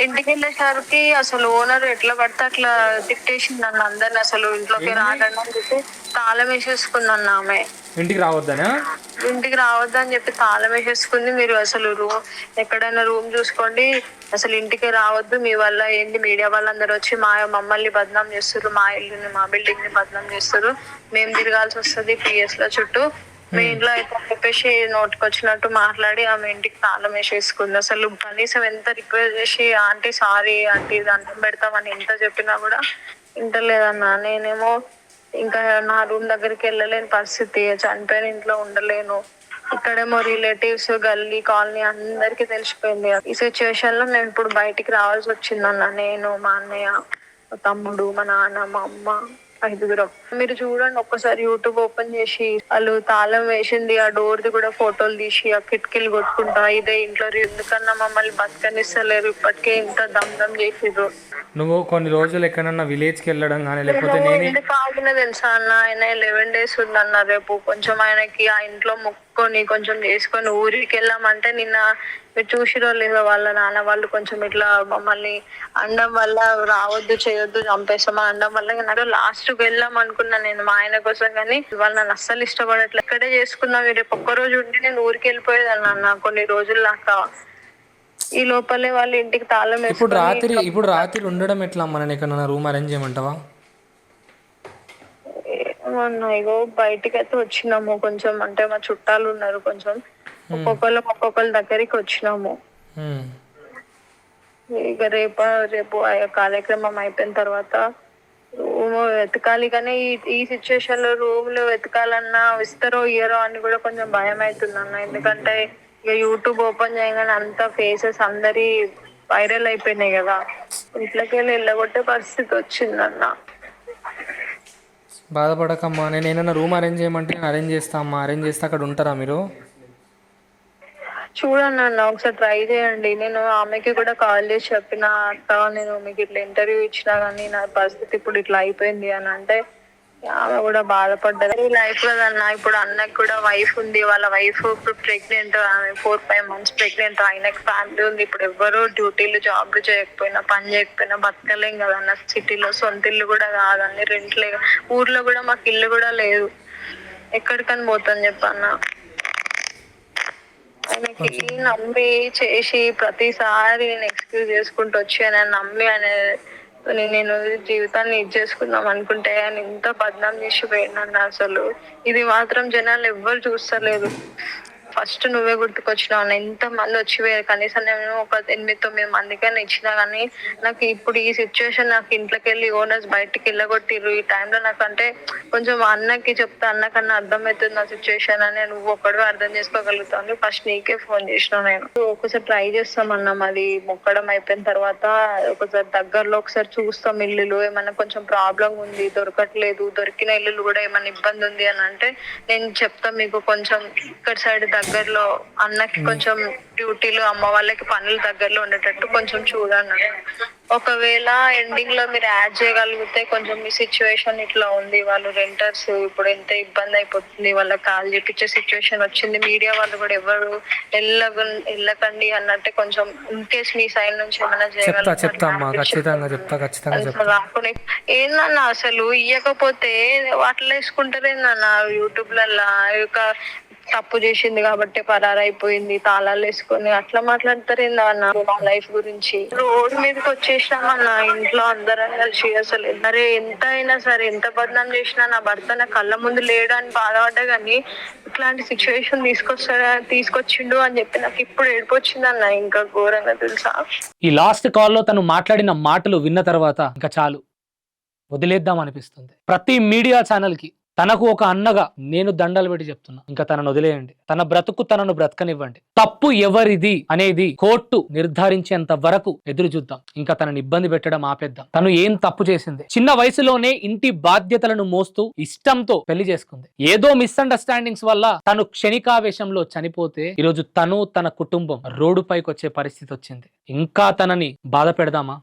ఇంటికి వెళ్ళేసరికి అసలు ఓనర్ ఎట్లా పడితే అట్లా తిట్టేసింది అన్న అందరిని, అసలు ఇంట్లోకి రాకండి అని చెప్పి తాళం వేసేసుకుందన్న ఆమె. ఇంటికి రావద్దనా? ఇంటికి రావద్దని చెప్పి తాళం వేసేసుకుంది. మీరు అసలు ఎక్కడైనా రూమ్ చూసుకోండి, అసలు ఇంటికి రావద్దు, మీ వల్ల ఏంటి మీడియా వాళ్ళందరూ వచ్చి మమ్మల్ని బదనాం చేస్తారు, మా ఇల్లుని మా బిల్డింగ్ ని బదనాం చేస్తారు, మేము తిరగాల్సి వస్తుంది పిఎస్ లో చుట్టూ, మీ ఇంట్లో అయితే చెప్పేసి నోటికి వచ్చినట్టు మాట్లాడి ఆమె ఇంటికి తాళం వేసేసుకుంది. అసలు కనీసం ఎంత రిక్వెస్ట్ చేసి ఆంటీ సారీ ఆంటీ దండం పెడతామని ఎంత చెప్పినా కూడా వింటలేదన్న. నేనేమో ఇంకా నా రూమ్ దగ్గరికి వెళ్ళలేని పరిస్థితి, చనిపోయిన ఇంట్లో ఉండలేను. ఇక్కడేమో రిలేటివ్స్ గల్లీ కాలనీ అందరికి తెలిసిపోయింది. ఈ సిచ్యువేషన్ లో మేము ఇప్పుడు బయటికి రావాల్సి వచ్చిందన్న. నేను, మా అన్నయ్య, మా తమ్ముడు, మా నాన్న, మా అమ్మ, 5 మీరు చూడండి ఒక్కసారి యూట్యూబ్ ఓపెన్ చేసి, వాళ్ళు తాళం వేసింది ఆ డోర్ ది కూడా ఫోటోలు తీసి ఆ కిటికీలు కొట్టుకుంటా ఇదే ఇంట్లో ఎందుకన్నా మమ్మల్ని బతకనిస్తలేరు, ఇప్పటికే ఇంత దమ్ చేసిర్రు. నువ్వు కొన్ని రోజులు ఎక్కడన్నా విలేజ్కి వెళ్ళడం కానీ లేకపోతే ఎందుకు ఆగిన తెలుసా అన్న, ఆయన 11 days ఉందన్న. రేపు కొంచెం ఆయనకి ఆ ఇంట్లో మొక్కుకొని కొంచెం చేసుకొని ఊరికి వెళ్ళామంటే, నిన్న మీరు చూసిరో లేదో వాళ్ళ నాన్న వాళ్ళు కొంచెం ఇట్లా మమ్మల్ని అండం వల్ల రావద్దు చేయొద్దు చంపేస్తామని అండం వల్ల నాకు లాస్ట్ వెళ్ళాం అనుకున్నా నేను మా ఆయన కోసం. కానీ వాళ్ళు నన్ను అస్సలు ఇష్టపడట్లేదు. ఇక్కడే చేసుకున్నా, రేపు ఒక్కరోజు ఉండి నేను ఊరికి వెళ్ళిపోయేదాన్ని అన్న కొన్ని రోజులు దాకా. ఈ లోపలే వాళ్ళ ఇంటికి తాళం ఇప్పుడు రాత్రి ఉండడం ఎట్లా? మన ఎక్కడన్నా రూమ్ అరేంజ్ చేయమంటావా? ఇగో బయటికి అయితే వచ్చినాము కొంచెం, అంటే మా చుట్టాలు ఉన్నారు కొంచెం, ఒక్కొక్కళ్ళ దగ్గరికి వచ్చినాము. ఇక రేపు కార్యక్రమం అయిపోయిన తర్వాత రూమ్ వెతకాలి. కానీ ఈ సిచ్యువేషన్ లో రూమ్లు వెతకాలన్నా ఇస్తారో ఇయ్యరో అని కూడా కొంచెం భయం అవుతుంది అన్న. ఎందుకంటే ఇక యూట్యూబ్ ఓపెన్ చేయగానే అంత ఫేసెస్ అందరి వైరల్ అయిపోయినాయి కదా, ఇంట్లోకి వెళ్ళగొట్టే పరిస్థితి వచ్చిందన్న. బాధపడకమ్మా, నేను ఏమైనా రూమ్ అరేంజ్ చేయమంటే నేను అరేంజ్ చేస్తా అమ్మా. అరేంజ్ చేస్తే అక్కడ ఉంటారా మీరు? చూడండి అన్న, ఒకసారి ట్రై చేయండి. నేను ఆమెకి కూడా కాల్ చేసి చెప్పిన, అక్క నేను మీకు ఇట్లా ఇంటర్వ్యూ ఇచ్చినా కానీ నా పరిస్థితి ఇప్పుడు ఇట్లా అయిపోయింది అని అంటే, ఆమె కూడా బాధపడ్డది. లైఫ్ కదన్నా, ఇప్పుడు అన్నకి కూడా వైఫ్ ఉంది, వాళ్ళ వైఫ్ ఇప్పుడు ప్రెగ్నెంట్, ఆమె 4-5 months ప్రెగ్నెంట్. ఆయనకి ఫ్యామిలీ ఉంది. ఇప్పుడు ఎవ్వరు డ్యూటీలు జాబ్లు చేయకపోయినా పని చేయకపోయినా బతకలేం కదన్న. సిటీలో సొంత ఇల్లు కూడా కాదన్ని రెంట్లే, ఊర్లో కూడా మాకు ఇల్లు కూడా లేదు, ఎక్కడికని పోతాను చెప్పన్న. ఆయనకి నమ్మి చేసి ప్రతిసారి నేను ఎక్స్క్యూజ్ చేసుకుంటూ వచ్చి ఆయన నమ్మి నేను జీవితాన్ని ఇది చేసుకుందాం అనుకుంటే ఆయన ఇంత బద్నాం చేసి పోయినా. అసలు ఇది మాత్రం జనాలు ఎవ్వరు చూస్తలేదు. ఫస్ట్ నువ్వే గుర్తుకొచ్చినావు. ఎంత మంది వచ్చి కనీసం నేను ఒక 8-9 మందికైనా ఇచ్చినా కానీ నాకు ఇప్పుడు ఈ సిచ్యువేషన్, నాకు ఇంట్లోకి వెళ్ళి ఓనర్స్ బయటికి వెళ్ళగొట్టిర్రు. ఈ టైంలో నాకు అంటే కొంచెం అన్నకి చెప్తే అన్నకన్నా అర్థమవుతుంది నా సిచ్యువేషన్ అని నువ్వు ఒక్కడు అర్థం చేసుకోగలుగుతాను. ఫస్ట్ నీకే ఫోన్ చేసిన. నేను ఒకసారి ట్రై చేస్తామన్నా, అది మొక్కడం అయిపోయిన తర్వాత ఒకసారి దగ్గరలో ఒకసారి చూస్తాం ఇల్లులు, ఏమన్నా కొంచెం ప్రాబ్లం ఉంది దొరకట్లేదు, దొరికిన ఇల్లులు కూడా ఏమైనా ఇబ్బంది ఉంది అని అంటే నేను చెప్తాను మీకు. కొంచెం ఇక్కడ సైడ్ దగ్గరలో అన్నకి కొంచెం డ్యూటీలు అమ్మ వాళ్ళకి పనులు దగ్గరలో ఉండేటట్టు కొంచెం చూడండి. ఒకవేళ ఎండింగ్ లో మీరు యాడ్ చేయగలిగితే, కొంచెం మీ సిచ్యువేషన్ ఇట్లా ఉంది, వాళ్ళు రెంటర్స్ ఇప్పుడు ఎంత ఇబ్బంది అయిపోతుంది, వాళ్ళకి కాల్ చేపించే సిచ్యువేషన్ వచ్చింది, మీడియా వాళ్ళు కూడా ఎవరు వెళ్ళకండి అన్నట్టే కొంచెం ఇన్ కేస్ మీ సైడ్ నుంచి ఏమైనా చేయగలుగుతారు. ఏందన్నా అసలు ఇయ్యకపోతే అట్లా వేసుకుంటారేందన్న యూట్యూబ్ లల్లా, తప్పు చేసింది కాబట్టి పరారైపోయింది తాళాలు వేసుకొని అట్లా మాట్లాడతారేందా అన్న మా లైఫ్ గురించి. రోడ్ మీదకి వచ్చేసినామన్న ఇంట్లో అందరం కలిసి. అసలు అరే ఎంత అయినా సరే ఎంత బదనాం చేసినా నా భర్త నా కళ్ళ ముందు లేడు అని బాధపడ్డా కానీ ఇట్లాంటి సిచ్యువేషన్ తీసుకొచ్చిండు అని చెప్పి నాకు ఇప్పుడు ఏడుపు వచ్చిందన్న, ఇంకా ఘోరంగా తెలుసా. ఈ లాస్ట్ కాల్లో తను మాట్లాడిన మాటలు విన్న తర్వాత ఇంకా చాలు వదిలేద్దాం అనిపిస్తుంది. ప్రతి మీడియా ఛానల్ కి తనకు ఒక అన్నగా నేను దండాలు పెట్టి చెప్తున్నా, ఇంకా తనను వదిలేయండి. తన బ్రతుకు తనను బ్రతకనివ్వండి. తప్పు ఎవరిది అనేది కోర్టు నిర్ధారించేంత వరకు ఎదురు చూద్దాం. ఇంకా తనని ఇబ్బంది పెట్టడం ఆపేద్దాం. తను ఏం తప్పు చేసింది? చిన్న వయసులోనే ఇంటి బాధ్యతలను మోస్తూ ఇష్టంతో పెళ్లి చేసుకుంది. ఏదో మిస్అండర్స్టాండింగ్స్ వల్ల తను క్షణికావేశంలో చనిపోతే ఈరోజు తను తన కుటుంబం రోడ్డు పైకి వచ్చే పరిస్థితి వచ్చింది. ఇంకా తనని బాధ పెడదామా?